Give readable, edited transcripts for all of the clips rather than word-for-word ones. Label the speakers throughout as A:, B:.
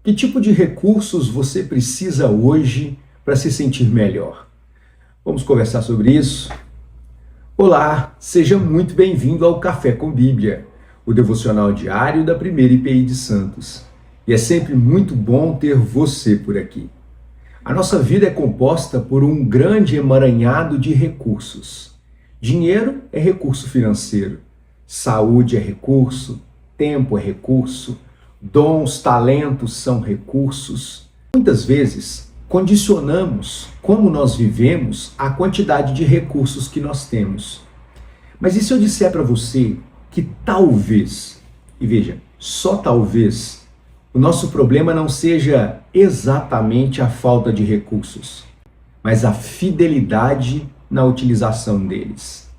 A: Que tipo de recursos você precisa hoje para se sentir melhor? Vamos conversar sobre isso? Olá, seja muito bem-vindo ao Café com Bíblia, o devocional diário da Primeira IPI de Santos. E é sempre muito bom ter você por aqui. A nossa vida é composta por um grande emaranhado de recursos. Dinheiro é recurso financeiro, saúde é recurso, tempo é recurso, dons, talentos são recursos. Muitas vezes, condicionamos como nós vivemos à quantidade de recursos que nós temos. Mas e se eu disser para você que talvez, e veja, só talvez, o nosso problema não seja exatamente a falta de recursos, mas a fidelidade na utilização deles?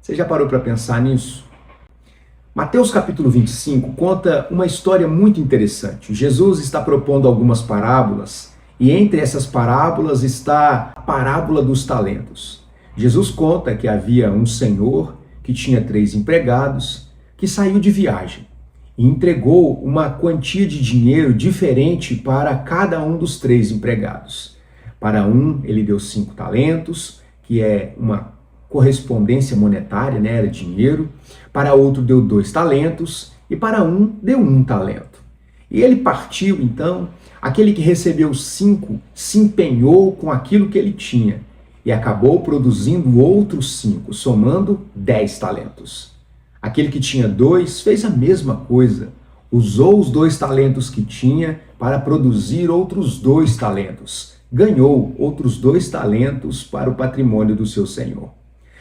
A: Você já parou para pensar nisso? Mateus capítulo 25 conta uma história muito interessante. Jesus está propondo algumas parábolas e entre essas parábolas está a parábola dos talentos. Jesus conta que havia um senhor que tinha 3 empregados que saiu de viagem e entregou uma quantia de dinheiro diferente para cada um dos 3 empregados. Para um ele deu 5 talentos, que é uma correspondência monetária, né? Era dinheiro. Para outro deu 2 talentos e para um deu 1 talento. E ele partiu então, aquele que recebeu 5 se empenhou com aquilo que ele tinha e acabou produzindo outros 5, somando 10 talentos. Aquele que tinha 2 fez a mesma coisa, usou os 2 talentos que tinha para produzir outros 2 talentos, ganhou outros 2 talentos para o patrimônio do seu senhor.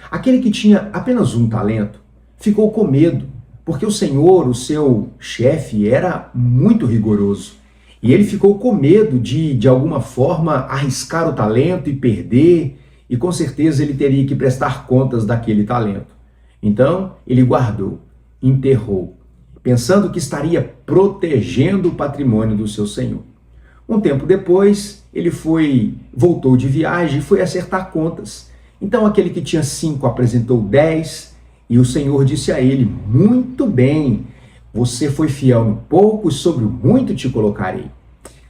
A: Aquele que tinha apenas 1 talento ficou com medo, porque o senhor, o seu chefe, era muito rigoroso. E ele ficou com medo de alguma forma, arriscar o talento e perder, e com certeza ele teria que prestar contas daquele talento. Então, ele guardou, enterrou, pensando que estaria protegendo o patrimônio do seu senhor. Um tempo depois, ele voltou de viagem e foi acertar contas. Então aquele que tinha 5 apresentou 10 e o Senhor disse a ele: muito bem, você foi fiel no pouco e sobre o muito te colocarei.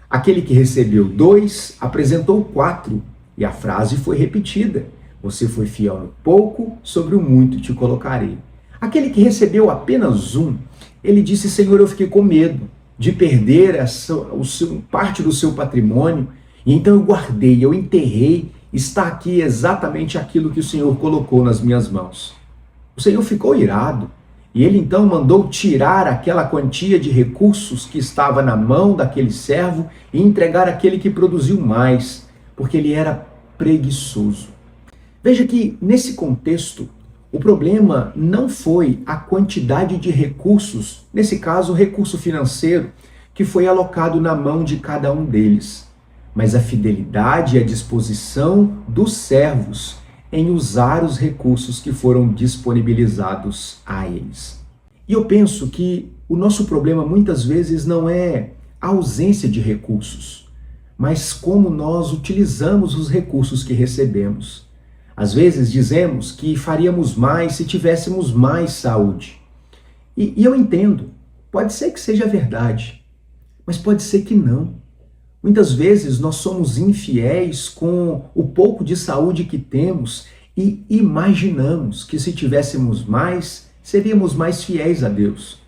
A: Aquele que recebeu 2 apresentou 4 e a frase foi repetida: você foi fiel no pouco, sobre o muito te colocarei. Aquele que recebeu apenas 1, ele disse: Senhor, eu fiquei com medo de perder parte do seu patrimônio, e então eu guardei, eu enterrei. Está aqui exatamente aquilo que o Senhor colocou nas minhas mãos. O Senhor ficou irado e ele então mandou tirar aquela quantia de recursos que estava na mão daquele servo e entregar aquele que produziu mais, porque ele era preguiçoso. Veja que nesse contexto, o problema não foi a quantidade de recursos, nesse caso, recurso financeiro, que foi alocado na mão de cada um deles, mas a fidelidade e a disposição dos servos em usar os recursos que foram disponibilizados a eles. E eu penso que o nosso problema muitas vezes não é a ausência de recursos, mas como nós utilizamos os recursos que recebemos. Às vezes dizemos que faríamos mais se tivéssemos mais saúde. E eu entendo, pode ser que seja verdade, mas pode ser que não. Muitas vezes nós somos infiéis com o pouco de saúde que temos e imaginamos que se tivéssemos mais, seríamos mais fiéis a Deus.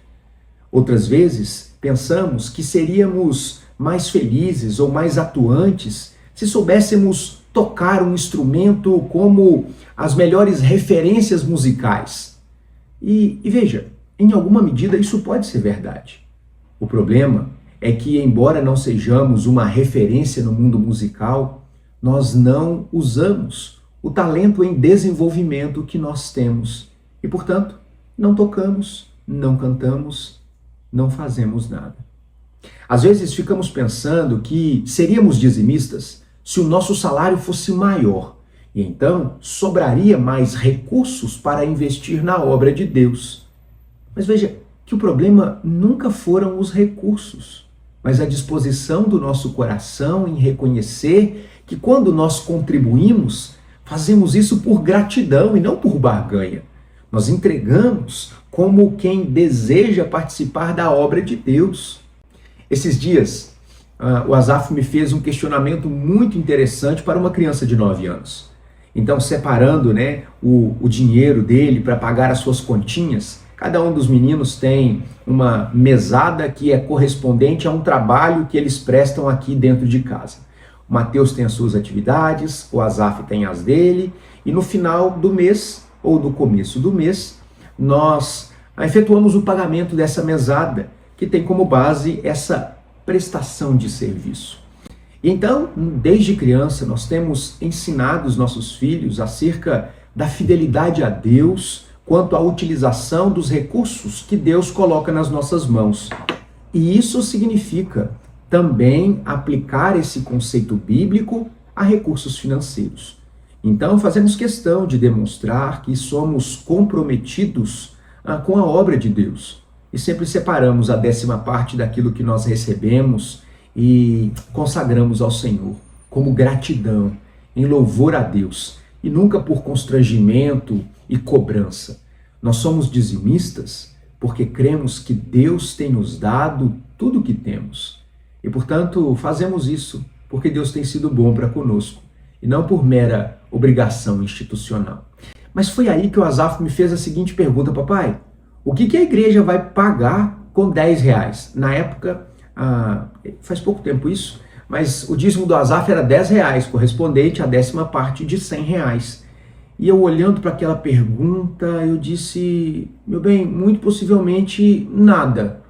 A: Outras vezes pensamos que seríamos mais felizes ou mais atuantes se soubéssemos tocar um instrumento como as melhores referências musicais. E veja, em alguma medida isso pode ser verdade. O problema é que, embora não sejamos uma referência no mundo musical, nós não usamos o talento em desenvolvimento que nós temos. E, portanto, não tocamos, não cantamos, não fazemos nada. Às vezes ficamos pensando que seríamos dizimistas se o nosso salário fosse maior, e então sobraria mais recursos para investir na obra de Deus. Mas veja que o problema nunca foram os recursos, mas a disposição do nosso coração em reconhecer que quando nós contribuímos, fazemos isso por gratidão e não por barganha. Nós entregamos como quem deseja participar da obra de Deus. Esses dias o Asaf me fez um questionamento muito interessante para uma criança de 9 anos. Então, separando, né, o dinheiro dele para pagar as suas continhas, cada um dos meninos tem uma mesada que é correspondente a um trabalho que eles prestam aqui dentro de casa. O Mateus tem as suas atividades, o Asaf tem as dele, e no final do mês, ou no começo do mês, nós efetuamos o pagamento dessa mesada, que tem como base essa prestação de serviço. Então, desde criança, nós temos ensinado os nossos filhos acerca da fidelidade a Deus quanto à utilização dos recursos que Deus coloca nas nossas mãos. E isso significa também aplicar esse conceito bíblico a recursos financeiros. Então, fazemos questão de demonstrar que somos comprometidos com a obra de Deus. E sempre separamos a 10ª parte daquilo que nós recebemos e consagramos ao Senhor como gratidão, em louvor a Deus, e nunca por constrangimento e cobrança. Nós somos dizimistas porque cremos que Deus tem nos dado tudo o que temos. E, portanto, fazemos isso porque Deus tem sido bom para conosco, e não por mera obrigação institucional. Mas foi aí que o Asaf me fez a seguinte pergunta: papai, o que a igreja vai pagar com 10 reais? Na época, faz pouco tempo isso, mas o dízimo do Asaf era 10 reais, correspondente à 10ª parte de 100 reais. E eu olhando para aquela pergunta, eu disse, meu bem, muito possivelmente nada.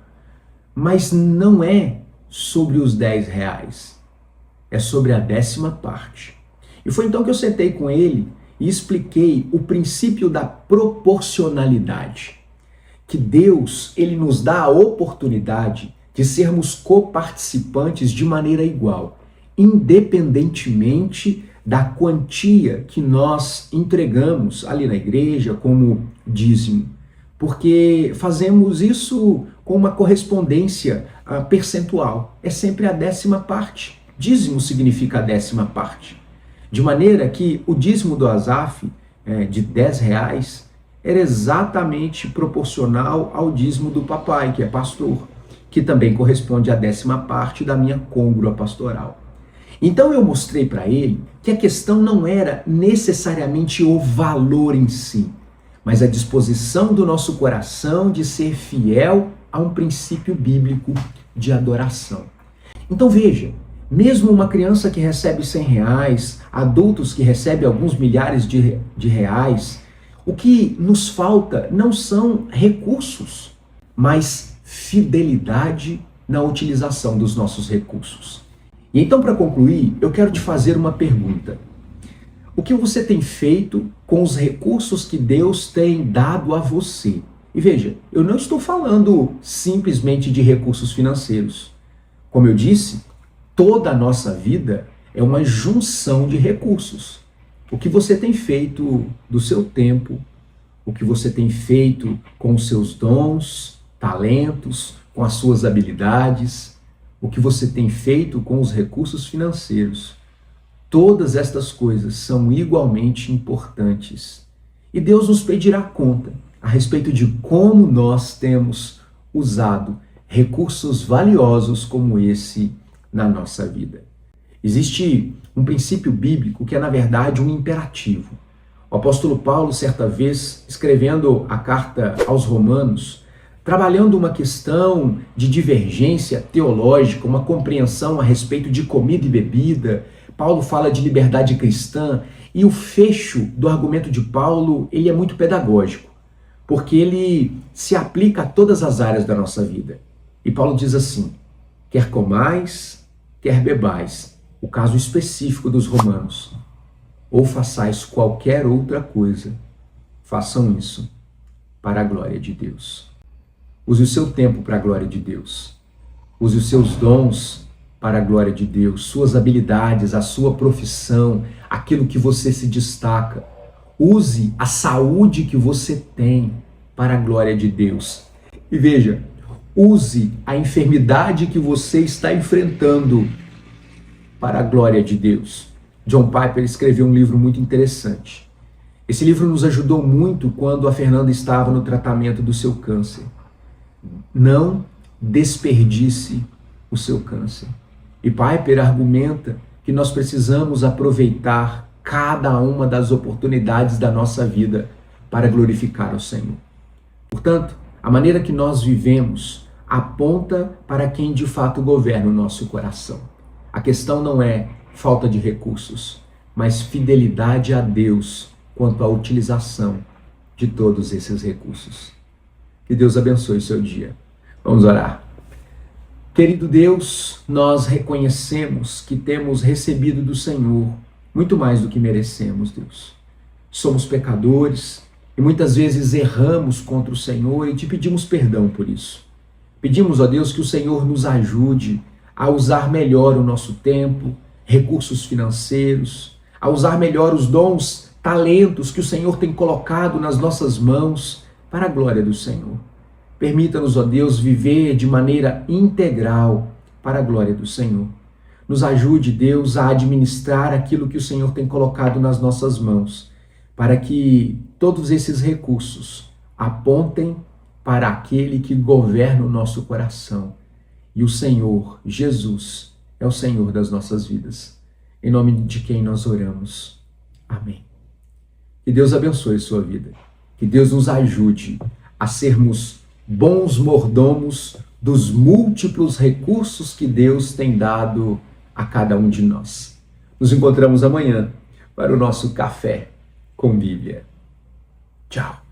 A: Mas não é sobre os 10 reais, é sobre a 10ª parte. E foi então que eu sentei com ele e expliquei o princípio da proporcionalidade. Que Deus, ele nos dá a oportunidade de sermos coparticipantes de maneira igual, independentemente da quantia que nós entregamos ali na igreja como dízimo. Porque fazemos isso com uma correspondência percentual. É sempre a 10ª parte. Dízimo significa a 10ª parte. De maneira que o dízimo do Asaf, de 10 reais, era exatamente proporcional ao dízimo do papai, que é pastor, que também corresponde à 10ª parte da minha côngrua pastoral. Então eu mostrei para ele que a questão não era necessariamente o valor em si, mas a disposição do nosso coração de ser fiel a um princípio bíblico de adoração. Então veja, mesmo uma criança que recebe 100 reais, adultos que recebem alguns milhares de reais, o que nos falta não são recursos, mas fidelidade na utilização dos nossos recursos. E então, para concluir, eu quero te fazer uma pergunta. O que você tem feito com os recursos que Deus tem dado a você? E veja, eu não estou falando simplesmente de recursos financeiros. Como eu disse, toda a nossa vida é uma junção de recursos. O que você tem feito do seu tempo, o que você tem feito com os seus dons, talentos, com as suas habilidades, o que você tem feito com os recursos financeiros. Todas estas coisas são igualmente importantes. E Deus nos pedirá conta a respeito de como nós temos usado recursos valiosos como esse na nossa vida. Existe um princípio bíblico que é, na verdade, um imperativo. O apóstolo Paulo, certa vez, escrevendo a carta aos Romanos, trabalhando uma questão de divergência teológica, uma compreensão a respeito de comida e bebida, Paulo fala de liberdade cristã, e o fecho do argumento de Paulo, ele é muito pedagógico, porque ele se aplica a todas as áreas da nossa vida. E Paulo diz assim: quer comais, quer bebais, o caso específico dos romanos, ou façais qualquer outra coisa, façam isso para a glória de Deus. Use o seu tempo para a glória de Deus. Use os seus dons para a glória de Deus, suas habilidades, a sua profissão, aquilo que você se destaca. Use a saúde que você tem para a glória de Deus. E veja, use a enfermidade que você está enfrentando para a glória de Deus. John Piper escreveu um livro muito interessante. Esse livro nos ajudou muito quando a Fernanda estava no tratamento do seu câncer. Não desperdice o seu câncer. E Piper argumenta que nós precisamos aproveitar cada uma das oportunidades da nossa vida para glorificar o Senhor. Portanto, a maneira que nós vivemos aponta para quem de fato governa o nosso coração. A questão não é falta de recursos, mas fidelidade a Deus quanto à utilização de todos esses recursos. Que Deus abençoe o seu dia. Vamos orar. Querido Deus, nós reconhecemos que temos recebido do Senhor muito mais do que merecemos, Deus. Somos pecadores e muitas vezes erramos contra o Senhor e te pedimos perdão por isso. Pedimos, ó Deus, que o Senhor nos ajude a usar melhor o nosso tempo, recursos financeiros, a usar melhor os dons, talentos que o Senhor tem colocado nas nossas mãos para a glória do Senhor. Permita-nos, ó Deus, viver de maneira integral para a glória do Senhor. Nos ajude, Deus, a administrar aquilo que o Senhor tem colocado nas nossas mãos, para que todos esses recursos apontem para aquele que governa o nosso coração. E o Senhor, Jesus, é o Senhor das nossas vidas. Em nome de quem nós oramos. Amém. Que Deus abençoe a sua vida. Que Deus nos ajude a sermos bons mordomos dos múltiplos recursos que Deus tem dado a cada um de nós. Nos encontramos amanhã para o nosso Café com Bíblia. Tchau.